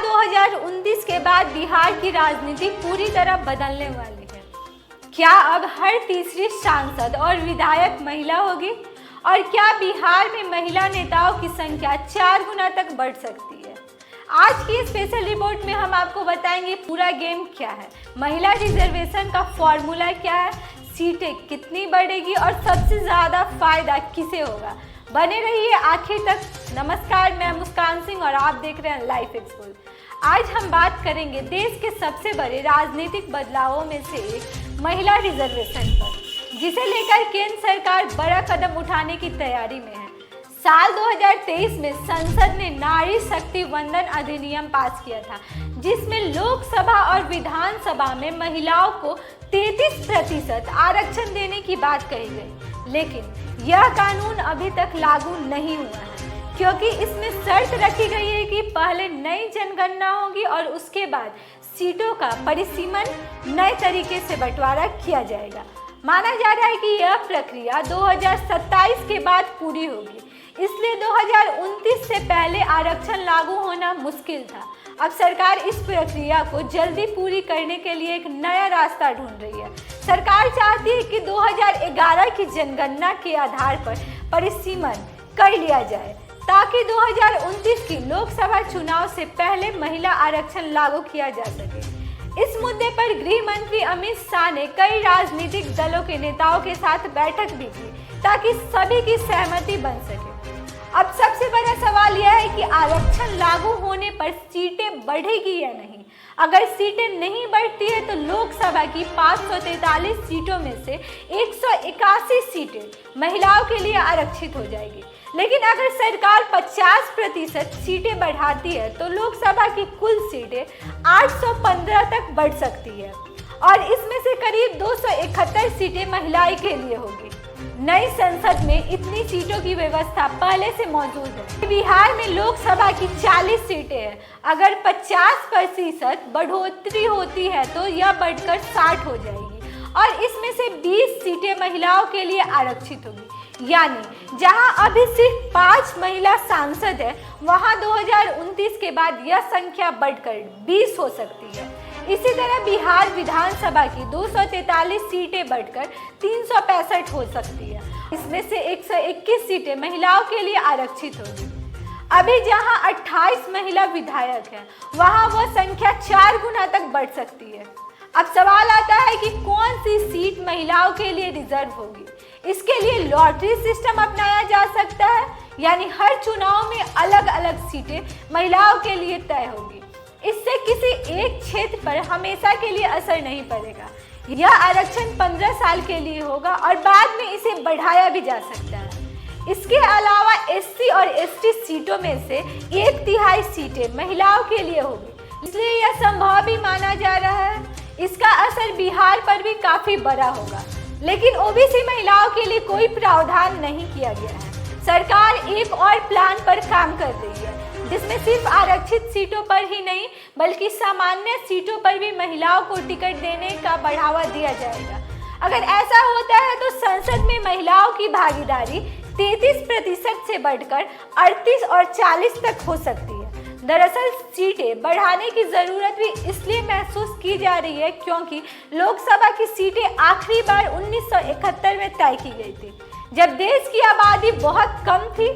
2019 के बाद बिहार की राजनीति पूरी तरह बदलने वाली है। क्या अब हर तीसरी सांसद और विधायक महिला होगी? और क्या बिहार में महिला नेताओं की संख्या 4 गुना तक बढ़ सकती है? आज की स्पेशल रिपोर्ट में हम आपको बताएंगे पूरा गेम क्या है, महिला रिजर्वेशन का फॉर्मूला क्या है, सीटें कितनी बढ़ेगी और सबसे ज़्यादा फायदा किसे होगा। बने रहिए आखिर तक। नमस्कार, मैं मुस्कान सिंह और आप देख रहे हैं लाइफ एक्सपोज। आज हम बात करेंगे देश के सबसे बड़े राजनीतिक बदलावों में से एक महिला रिजर्वेशन पर, जिसे लेकर केंद्र सरकार बड़ा कदम उठाने की तैयारी में है। साल 2023 में संसद ने नारी शक्ति वंदन अधिनियम पास किया था, जिसमें लोकसभा और विधानसभा में महिलाओं को 33% आरक्षण देने की बात कही गई। लेकिन यह कानून अभी तक लागू नहीं हुआ है, क्योंकि इसमें शर्त रखी गई है कि पहले नई जनगणना होगी और उसके बाद सीटों का परिसीमन नए तरीके से बंटवारा किया जाएगा। माना जा रहा है कि यह प्रक्रिया 2027 के बाद पूरी होगी, इसलिए 2029 से पहले आरक्षण लागू होना मुश्किल था। अब सरकार इस प्रक्रिया को जल्दी पूरी करने के लिए एक नया रास्ता ढूंढ रही है। सरकार चाहती है कि 2011 की जनगणना के आधार पर परिसीमन कर लिया जाए, ताकि 2029 की लोकसभा चुनाव से पहले महिला आरक्षण लागू किया जा सके। इस मुद्दे पर गृह मंत्री अमित शाह ने कई राजनीतिक दलों के नेताओं के साथ बैठक भी की, ताकि सभी की सहमति बन सके। अब सबसे बड़ा सवाल यह है कि आरक्षण लागू होने पर सीटें बढ़ेगी या नहीं। अगर सीटें नहीं बढ़ती है तो लोकसभा की 543 सीटों में से 181 सीटें महिलाओं के लिए आरक्षित हो जाएगी। लेकिन अगर सरकार 50% सीटें बढ़ाती है तो लोकसभा की कुल सीटें 815 तक बढ़ सकती है और इसमें से करीब 271 सीटें महिलाएं के लिए होगी। नई संसद में इतनी सीटों की व्यवस्था पहले से मौजूद है। बिहार में लोकसभा की 40 सीटें हैं। अगर 50% बढ़ोतरी होती है तो यह बढ़कर 60 हो जाएगी और इसमें से 20 सीटें महिलाओं के लिए आरक्षित होगी। यानी जहां अभी सिर्फ 5 महिला सांसद है, वहां 2029 के बाद यह संख्या बढ़कर 20 हो सकती है। इसी तरह बिहार विधानसभा की 243 सीटें बढ़कर 365 हो सकती है। इसमें से 121 सीटें महिलाओं के लिए आरक्षित होगी। अभी जहां 28 महिला विधायक हैं, वहां वह संख्या 4 गुना तक बढ़ सकती है। अब सवाल आता है कि कौन सी सीट महिलाओं के लिए रिजर्व होगी। इसके लिए लॉटरी सिस्टम अपनाया जा सकता है, यानी हर चुनाव में अलग अलग सीटें महिलाओं के लिए तय होगी। इससे किसी एक क्षेत्र पर हमेशा के लिए असर नहीं पड़ेगा। यह आरक्षण 15 साल के लिए होगा और बाद में इसे बढ़ाया भी जा सकता है। इसके अलावा एससी और एसटी सीटों में से 1/3 सीटें महिलाओं के लिए होगी, इसलिए यह संभव भी माना जा रहा है। इसका असर बिहार पर भी काफी बड़ा होगा। लेकिन ओबीसी महिलाओं के लिए कोई प्रावधान नहीं किया गया है। सरकार एक और प्लान पर काम कर रही है, जिसमें सिर्फ आरक्षित सीटों पर ही नहीं बल्कि सामान्य सीटों पर भी महिलाओं को टिकट देने का बढ़ावा दिया जाएगा। अगर ऐसा होता है तो संसद में महिलाओं की भागीदारी 33% से बढ़कर 38 और 40 तक हो सकती है। दरअसल सीटें बढ़ाने की जरूरत भी इसलिए महसूस की जा रही है क्योंकि लोकसभा की सीटें आखिरी बार 1971 में तय की गई थी, जब देश की आबादी बहुत कम थी।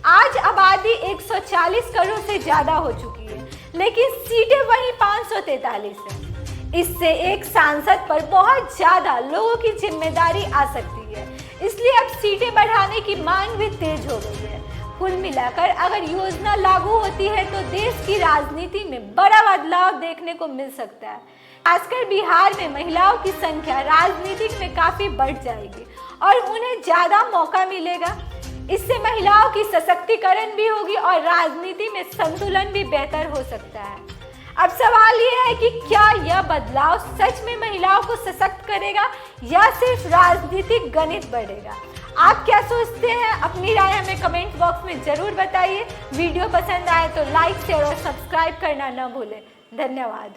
आज आबादी 140 करोड़ से ज्यादा हो चुकी है, लेकिन सीटें वही 543 हैं। इससे एक सांसद पर बहुत ज्यादा लोगों की जिम्मेदारी आ सकती है, इसलिए अब सीटें बढ़ाने की मांग भी तेज हो गई है। कुल मिलाकर अगर योजना लागू होती है तो देश की राजनीति में बड़ा बदलाव देखने को मिल सकता है। खासकर बिहार में महिलाओं की संख्या राजनीतिक में काफी बढ़ जाएगी और उन्हें ज्यादा मौका मिलेगा। इससे महिलाओं की सशक्तिकरण भी होगी और राजनीति में संतुलन भी बेहतर हो सकता है। अब सवाल ये है कि क्या यह बदलाव सच में महिलाओं को सशक्त करेगा या सिर्फ राजनीतिक गणित बढ़ेगा? आप क्या सोचते हैं? अपनी राय हमें कमेंट बॉक्स में जरूर बताइए। वीडियो पसंद आए तो लाइक, शेयर और सब्सक्राइब करना न भूलें। धन्यवाद।